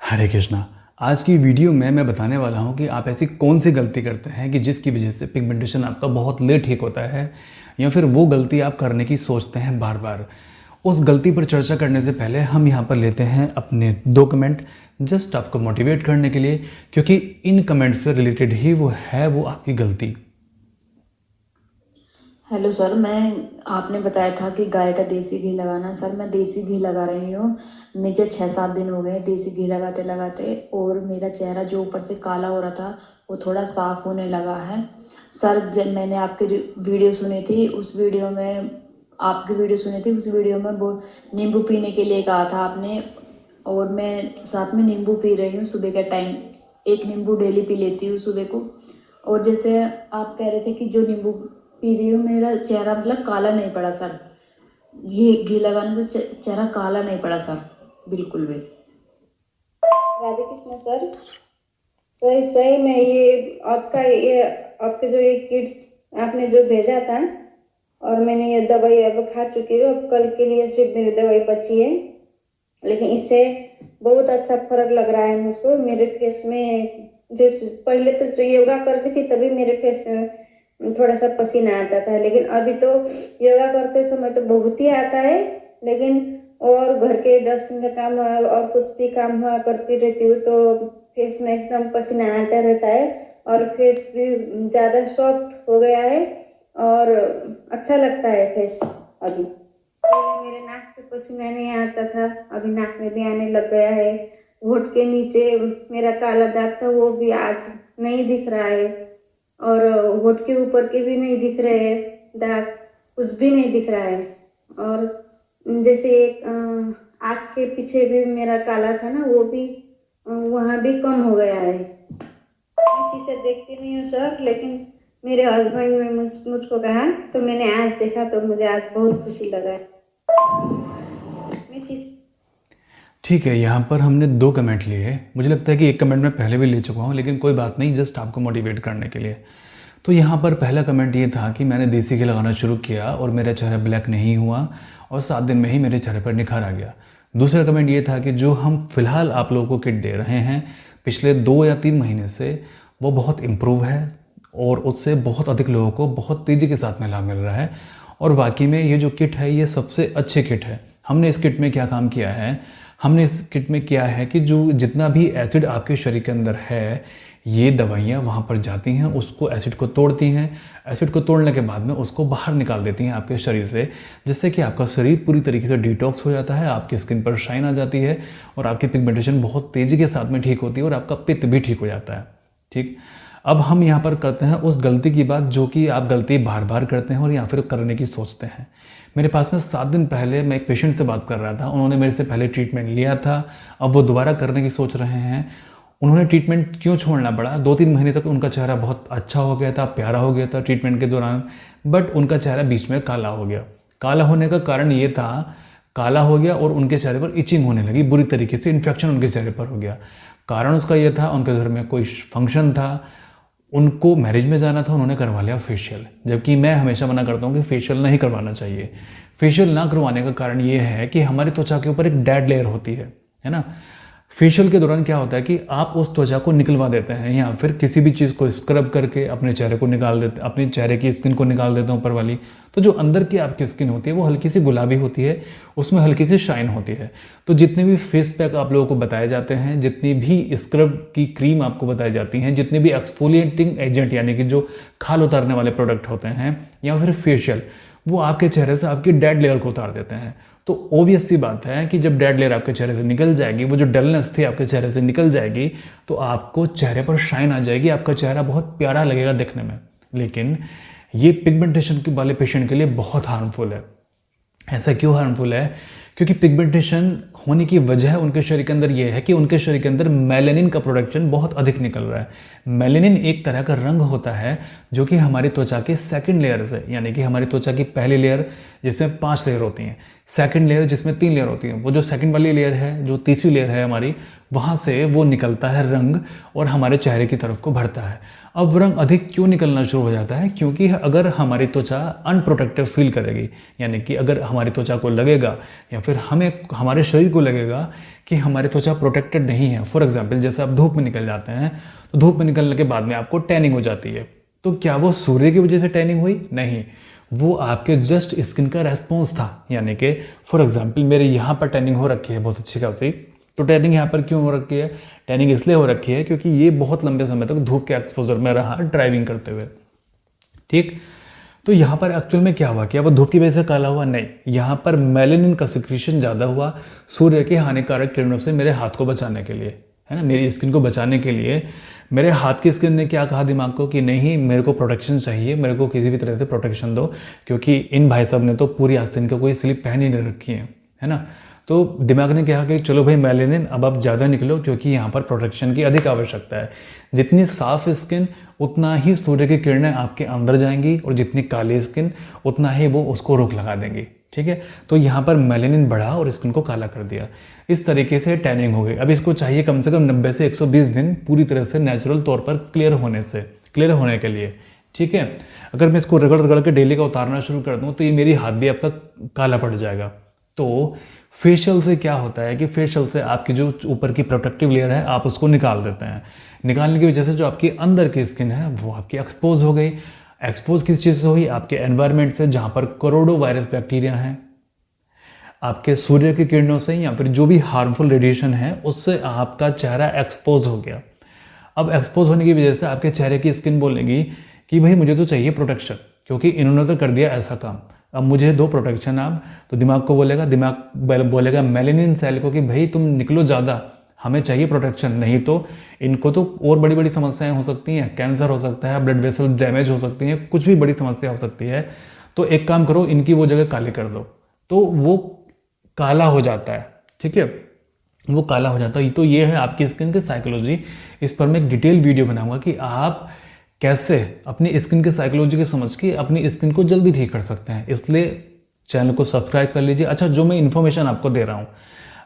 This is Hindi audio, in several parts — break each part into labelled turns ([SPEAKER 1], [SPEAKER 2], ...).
[SPEAKER 1] हरे कृष्णा। आज की वीडियो में मैं बताने वाला हूं कि आप ऐसी कौन सी गलती करते हैं कि जिसकी वजह से पिगमेंटेशन आपका बहुत लेट ठीक होता है, या फिर वो गलती आप करने की सोचते हैं बार बार। उस गलती पर चर्चा करने से पहले हम यहाँ पर लेते हैं अपने 2 कमेंट, जस्ट आपको मोटिवेट करने के लिए, क्योंकि इन कमेंट से रिलेटेड ही वो आपकी गलती।
[SPEAKER 2] हेलो सर, मैं आपने बताया था कि गाय का देसी घी लगाना। सर, मैं देसी घी लगा रही हूँ। मुझे 6-7 दिन हो गए देसी घी लगाते लगाते, और मेरा चेहरा जो ऊपर से काला हो रहा था वो थोड़ा साफ होने लगा है। सर, जब मैंने आपकी वीडियो सुनी थी, उस वीडियो में वो नींबू पीने के लिए कहा था आपने, और मैं साथ में नींबू पी रही हूँ सुबह के टाइम। एक नींबू डेली पी लेती हूँ सुबह को। और जैसे आप कह रहे थे कि जो नींबू पी रही हूँ, मेरा चेहरा मतलब काला नहीं पड़ा सर। घी लगाने से चेहरा काला नहीं पड़ा सर, बिल्कुल भी।
[SPEAKER 3] राधे कृष्ण सर। सही सही में ये आपके जो ये किट्स आपने जो भेजा था, और मैंने ये दवाई अब खा चुकी हूँ। अब कल के लिए सिर्फ मेरी दवाई बची है, लेकिन इससे बहुत अच्छा फर्क लग रहा है मुझको। मेरे फेस में जो पहले तो जो योगा करती थी तभी मेरे फेस में थोड़ा सा पसीना आता था, लेकिन अभी तो योगा करते समय तो बहुत ही आता है। लेकिन और घर के डस्टिंग का काम हुआ और कुछ भी काम हुआ करती रहती हूँ तो फेस में एकदम पसीना आता रहता है, और फेस भी ज़्यादा सॉफ्ट हो गया है और अच्छा लगता है फेस अभी। पहले मेरे नाक पे पसीना नहीं आता था, अभी नाक में भी आने लग गया है। होठ के नीचे मेरा काला दाग था, वो भी आज नहीं दिख रहा है, और होठ के ऊपर के भी नहीं दिख रहे हैं दाग, कुछ भी नहीं दिख रहा है। और जैसे एक आँख के पीछे भी मेरा काला था ना, वो भी वहाँ भी कम हो गया है। मैं शीशे देखती नहीं हूँ सर, लेकिन मेरे हस्बैंड ने मुझको कहा तो मैंने आज देखा, तो मुझे आज बहुत खुशी लगा है। मैं शीशे
[SPEAKER 1] ठीक है, यहाँ पर हमने 2 कमेंट लिए। मुझे लगता है कि एक कमेंट मैं पहले भी ले चुका हूँ, लेकिन कोई बात नहीं, जस्ट आपको मोटिवेट करने के लिए। तो यहाँ पर पहला कमेंट ये था कि मैंने देसी घी लगाना शुरू किया और मेरा चेहरा ब्लैक नहीं हुआ, और 7 दिन में ही मेरे चेहरे पर निखार आ गया। दूसरा कमेंट ये था कि जो हम फ़िलहाल आप लोगों को किट दे रहे हैं पिछले 2 या 3 महीने से, वो बहुत इम्प्रूव है, और उससे बहुत अधिक लोगों को बहुत तेज़ी के साथ में लाभ मिल रहा है। और वाकई में ये जो किट है ये सबसे अच्छी किट है। हमने इस किट में क्या काम किया है, हमने इस किट में किया है कि जो जितना भी एसिड आपके शरीर के अंदर है, ये दवाइयाँ वहाँ पर जाती हैं, उसको एसिड को तोड़ती हैं। एसिड को तोड़ने के बाद में उसको बाहर निकाल देती हैं आपके शरीर से, जिससे कि आपका शरीर पूरी तरीके से डिटॉक्स हो जाता है, आपकी स्किन पर शाइन आ जाती है, और आपकी पिगमेंटेशन बहुत तेज़ी के साथ में ठीक होती है, और आपका पित्त भी ठीक हो जाता है। ठीक, अब हम यहाँ पर करते हैं उस गलती की बात जो कि आप गलती बार बार करते हैं और या फिर करने की सोचते हैं। मेरे पास में 7 दिन पहले मैं एक पेशेंट से बात कर रहा था, उन्होंने मेरे से पहले ट्रीटमेंट लिया था, अब वो दोबारा करने की सोच रहे हैं। उन्होंने ट्रीटमेंट क्यों छोड़ना पड़ा, 2-3 महीने तक उनका चेहरा बहुत अच्छा हो गया था, प्यारा हो गया था ट्रीटमेंट के दौरान, बट उनका चेहरा बीच में काला हो गया। काला होने का कारण ये था, काला हो गया और उनके चेहरे पर इचिंग होने लगी, बुरी तरीके से इन्फेक्शन उनके चेहरे पर हो गया। कारण उसका ये था, उनके घर में कोई फंक्शन था, उनको मैरिज में जाना था, उन्होंने करवा लिया फेशियल। जबकि मैं हमेशा मना करता हूँ कि फेशियल नहीं करवाना चाहिए। फेशियल ना करवाने का कारण ये है कि हमारी त्वचा के ऊपर एक डेड लेयर होती है ना। फेशियल के दौरान क्या होता है कि आप उस त्वचा को निकलवा देते हैं, या फिर किसी भी चीज़ को स्क्रब करके अपने चेहरे को निकाल देते, अपने चेहरे की स्किन को निकाल देते हैं ऊपर वाली। तो जो अंदर की आपकी स्किन होती है वो हल्की सी गुलाबी होती है, उसमें हल्की सी शाइन होती है। तो जितने भी फेस पैक आप लोगों को बताए जाते हैं, जितनी भी स्क्रब की क्रीम आपको बताई जाती हैं, जितने भी एक्सफोलिएटिंग एजेंट यानी कि जो खाल उतारने वाले प्रोडक्ट होते हैं, या फिर फेशियल, वो आपके चेहरे से आपकी डेड लेयर को उतार देते हैं। तो ऑब्वियस सी बात है कि जब डेड लेयर आपके चेहरे से निकल जाएगी, वो जो डलनेस थी आपके चेहरे से निकल जाएगी, तो आपको चेहरे पर शाइन आ जाएगी, आपका चेहरा बहुत प्यारा लगेगा दिखने में। लेकिन ये पिगमेंटेशन के वाले पेशेंट के लिए बहुत हार्मफुल है। ऐसा क्यों हार्मफुल है? क्योंकि पिगमेंटेशन होने की वजह उनके शरीर के अंदर ये है कि उनके शरीर के अंदर मेलानिन का प्रोडक्शन बहुत अधिक निकल रहा है। मेलानिन एक तरह का रंग होता है जो कि हमारी त्वचा के सेकंड लेयर से, यानी कि हमारी त्वचा की पहली लेयर जिसमें 5 लेयर होती हैं, सेकंड लेयर जिसमें 3 लेयर होती हैं, वो जो सेकंड वाली लेयर है, जो तीसरी लेयर है हमारी, वहाँ से वो निकलता है रंग और हमारे चेहरे की तरफ को बढ़ता है। अब वो रंग अधिक क्यों निकलना शुरू हो जाता है? क्योंकि अगर हमारी त्वचा अनप्रोटेक्टिव फील करेगी, यानी कि अगर हमारी त्वचा को लगेगा या फिर हमें हमारे शरीर को लगेगा कि हमारी त्वचा प्रोटेक्टेड नहीं है, फॉर एग्जाम्पल जैसे आप धूप में निकल जाते हैं तो धूप में निकलने के बाद में आपको टैनिंग हो जाती है, तो क्या वो सूर्य की वजह से टैनिंग हुई? नहीं, वो आपके जस्ट स्किन का रेस्पॉन्स था। यानी कि फॉर एग्जाम्पल मेरे यहाँ पर टैनिंग हो रखी है बहुत अच्छी खासी, तो टैनिंग यहाँ पर क्यों हो रखी है? टैनिंग इसलिए हो रखी है क्योंकि ये बहुत लंबे समय तक धूप के एक्सपोजर में रहा ड्राइविंग करते हुए, ठीक। तो यहाँ पर एक्चुअल में क्या हुआ? क्या वो धूप की वजह से काला हुआ? नहीं, यहाँ पर मेलेनिन का सिक्रीशन ज़्यादा हुआ सूर्य के हानिकारक किरणों से मेरे हाथ को बचाने के लिए, है ना, मेरी स्किन को बचाने के लिए। मेरे हाथ की स्किन ने क्या कहा दिमाग को कि नहीं, मेरे को प्रोटेक्शन चाहिए, मेरे को किसी भी तरह से प्रोटेक्शन दो, क्योंकि इन भाई साहब ने तो पूरी आस्तीन का कोई स्लिप पहन ही नहीं रखी है ना। तो दिमाग ने कहा कि चलो भाई मेलेनिन अब आप ज़्यादा निकलो, क्योंकि यहाँ पर प्रोटेक्शन की अधिक आवश्यकता है। जितनी साफ स्किन उतना ही सूर्य की किरणें आपके अंदर जाएंगी, और जितनी काली स्किन उतना ही वो उसको रोक लगा देंगी, ठीक है। तो यहाँ पर मेलेनिन बढ़ा और स्किन को काला कर दिया। इस तरीके से टैनिंग हो गई। अब इसको चाहिए कम से कम 90 से 120 दिन पूरी तरह से नेचुरल तौर पर क्लियर होने के लिए, ठीक है। अगर मैं इसको रगड़ रगड़ के डेली का उतारना शुरू कर दूँ तो ये मेरी हाथ भी आपका काला पड़ जाएगा। तो फेशियल से क्या होता है कि फेशियल से आपकी जो ऊपर की प्रोटेक्टिव लेयर है आप उसको निकाल देते हैं। निकालने की वजह से जो आपकी अंदर की स्किन है वो आपकी एक्सपोज हो गई। एक्सपोज किस चीज़ से हुई? आपके एनवायरनमेंट से, जहाँ पर करोड़ों वायरस बैक्टीरिया हैं, आपके सूर्य की किरणों से या फिर जो भी हार्मफुल रेडिएशन है उससे आपका चेहरा एक्सपोज हो गया। अब एक्सपोज होने की वजह से आपके चेहरे की स्किन बोलेगी कि भाई मुझे तो चाहिए प्रोटेक्शन, क्योंकि इन्होंने तो कर दिया ऐसा काम, अब मुझे दो प्रोटेक्शन आप। तो दिमाग को बोलेगा, दिमाग बोलेगा मेलेनिन सेल को कि भाई तुम निकलो ज़्यादा, हमें चाहिए प्रोटेक्शन, नहीं तो इनको तो और बड़ी बड़ी समस्याएं हो सकती हैं, कैंसर हो सकता है, ब्लड वेसल डैमेज हो सकती हैं, कुछ भी बड़ी समस्या हो सकती है। तो एक काम करो, इनकी वो जगह काली कर दो। तो वो काला हो जाता है, ठीक है, वो काला हो जाता है। तो ये है आपकी स्किन की साइकोलॉजी। इस पर मैं एक डिटेल वीडियो बनाऊंगा कि आप कैसे अपनी स्किन की साइकोलॉजी को समझ के अपनी स्किन को जल्दी ठीक कर सकते हैं। इसलिए चैनल को सब्सक्राइब कर लीजिए। अच्छा, जो मैं इन्फॉर्मेशन आपको दे रहा हूँ,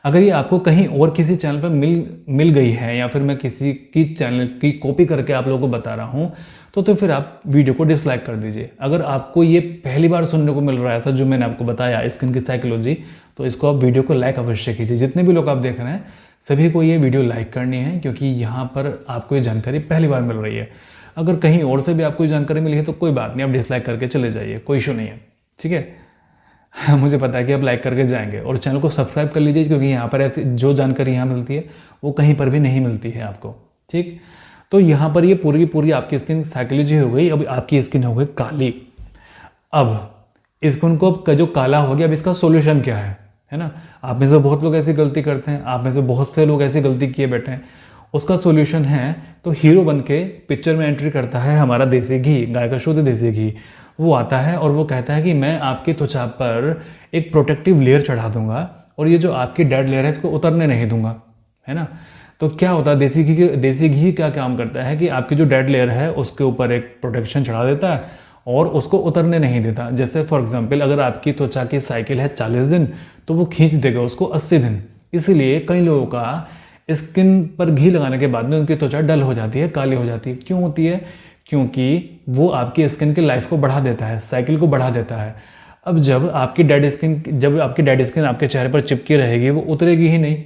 [SPEAKER 1] अगर ये आपको कहीं और किसी चैनल पर मिल गई है या फिर मैं किसी की चैनल की कॉपी करके आप लोगों को बता रहा हूँ, तो फिर आप वीडियो को डिसलाइक कर दीजिए। अगर आपको ये पहली बार सुनने को मिल रहा है ऐसा जो मैंने आपको बताया स्किन की साइकोलॉजी, तो इसको आप वीडियो को लाइक अवश्य कीजिए। जितने भी लोग आप देख रहे हैं सभी को ये वीडियो लाइक करनी है, क्योंकि यहाँ पर आपको ये जानकारी पहली बार मिल रही है। अगर कहीं और से भी आपको जानकारी मिली है तो कोई बात नहीं, आप डिसलाइक करके चले जाइए, कोई इशू नहीं है, ठीक है। मुझे पता है कि आप लाइक करके जाएंगे, और चैनल को सब्सक्राइब कर लीजिए, क्योंकि यहाँ पर ऐसी जो जानकारी यहाँ मिलती है वो कहीं पर भी नहीं मिलती है आपको, ठीक। तो यहाँ पर ये पूरी की पूरी आपकी स्किन साइकोलॉजी हो गई। अब आपकी स्किन हो गई काली। अब स्किन को जो काला हो गया, अब इसका सोल्यूशन क्या है ना। आप में से बहुत लोग ऐसी गलती करते हैं, आप में से बहुत से लोग ऐसी गलती किए बैठे हैं। उसका सोल्यूशन है, तो हीरो बन के पिक्चर में एंट्री करता है हमारा देसी घी, गाय का शुद्ध देसी घी। वो आता है और वो कहता है कि मैं आपकी त्वचा पर एक प्रोटेक्टिव लेयर चढ़ा दूंगा, और ये जो आपकी डेड लेयर है इसको उतरने नहीं दूंगा, है ना। तो क्या होता है, देसी घी क्या काम करता है कि आपकी जो डेड लेयर है उसके ऊपर एक प्रोटेक्शन चढ़ा देता है और उसको उतरने नहीं देता। जैसे फॉर एग्जांपल अगर आपकी त्वचा की साइकिल है 40 दिन, तो वो खींच देगा उसको 80 दिन। इसीलिए कई लोगों का स्किन पर घी लगाने के बाद में उनकी त्वचा डल हो जाती है, काली हो जाती है। क्यों होती है? क्योंकि वो आपकी स्किन की लाइफ को बढ़ा देता है, साइकिल को बढ़ा देता है। अब जब आपकी डेड स्किन आपके चेहरे पर चिपकी रहेगी, वो उतरेगी ही नहीं।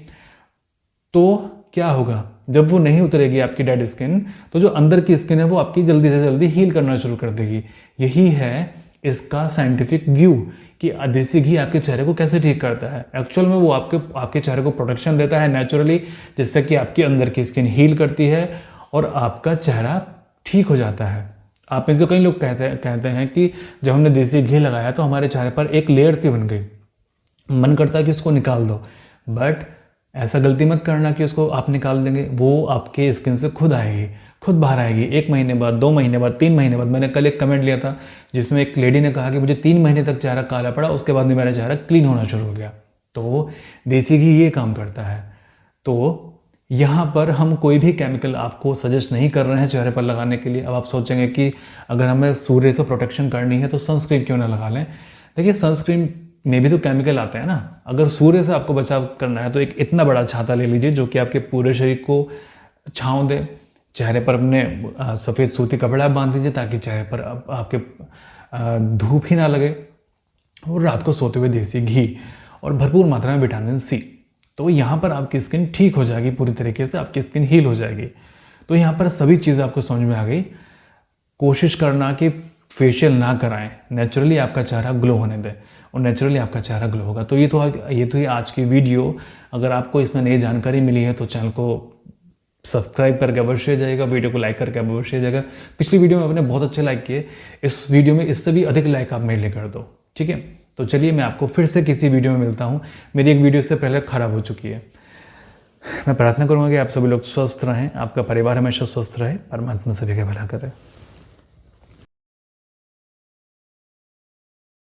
[SPEAKER 1] तो क्या होगा, जब वो नहीं उतरेगी आपकी डेड स्किन, तो जो अंदर की स्किन है वो आपकी जल्दी से जल्दी हील करना शुरू कर देगी। यही है इसका साइंटिफिक व्यू कि देसी घी आपके चेहरे को कैसे ठीक करता है। एक्चुअल में वो आपके चेहरे को प्रोटेक्शन देता है नेचुरली, जिससे कि आपकी अंदर की स्किन हील करती है और आपका चेहरा ठीक हो जाता है। आप में से कई लोग कहते हैं कि जब हमने देसी घी लगाया तो हमारे चेहरे पर एक लेयर सी बन गई, मन करता है कि उसको निकाल दो। बट ऐसा गलती मत करना कि उसको आप निकाल देंगे, वो आपके स्किन से खुद आएगी, खुद बाहर आएगी। 1 महीने बाद, 2 महीने बाद, 3 महीने बाद। मैंने कल एक कमेंट लिया था जिसमें एक लेडी ने कहा कि मुझे 3 महीने तक चेहरा काला पड़ा, उसके बाद में मेरा चेहरा क्लीन होना शुरू हो गया। तो देसी घी ये काम करता है। तो यहाँ पर हम कोई भी केमिकल आपको सजेस्ट नहीं कर रहे हैं चेहरे पर लगाने के लिए। अब आप सोचेंगे कि अगर हमें सूर्य से प्रोटेक्शन करनी है तो सनस्क्रीन क्यों ना लगा लें। देखिए, सनस्क्रीन में भी तो केमिकल आते हैं ना। अगर सूर्य से आपको बचाव करना है तो एक इतना बड़ा छाता ले लीजिए जो कि आपके पूरे शरीर को छाँव दे। चेहरे पर अपने सफ़ेद सूती कपड़ा बांध दीजिए ताकि चेहरे पर आपके धूप ही ना लगे। और रात को सोते हुए देसी घी और भरपूर मात्रा में विटामिन सी। तो यहाँ पर आपकी स्किन ठीक हो जाएगी, पूरी तरीके से आपकी स्किन हील हो जाएगी। तो यहाँ पर सभी चीज़ें आपको समझ में आ गई। कोशिश करना कि फेशियल ना कराएं, नेचुरली आपका चेहरा ग्लो होने दें और नेचुरली आपका चेहरा ग्लो होगा। तो ये तो ही आज की वीडियो। अगर आपको इसमें नई जानकारी मिली है तो चैनल को सब्सक्राइब करके अवश्य जाइएगा, वीडियो को लाइक करके अवश्य जाइएगा। पिछली वीडियो में आपने बहुत अच्छे लाइक किए, इस वीडियो में इससे भी अधिक लाइक आप मेरे लिए कर दो, ठीक है। तो चलिए मैं आपको फिर से किसी वीडियो में मिलता हूँ। मेरी एक वीडियो से पहले ख़राब हो चुकी है। मैं प्रार्थना करूँगा कि आप सभी लोग स्वस्थ रहें, आपका परिवार हमेशा स्वस्थ रहे, परमात्मा सभी का भला करे।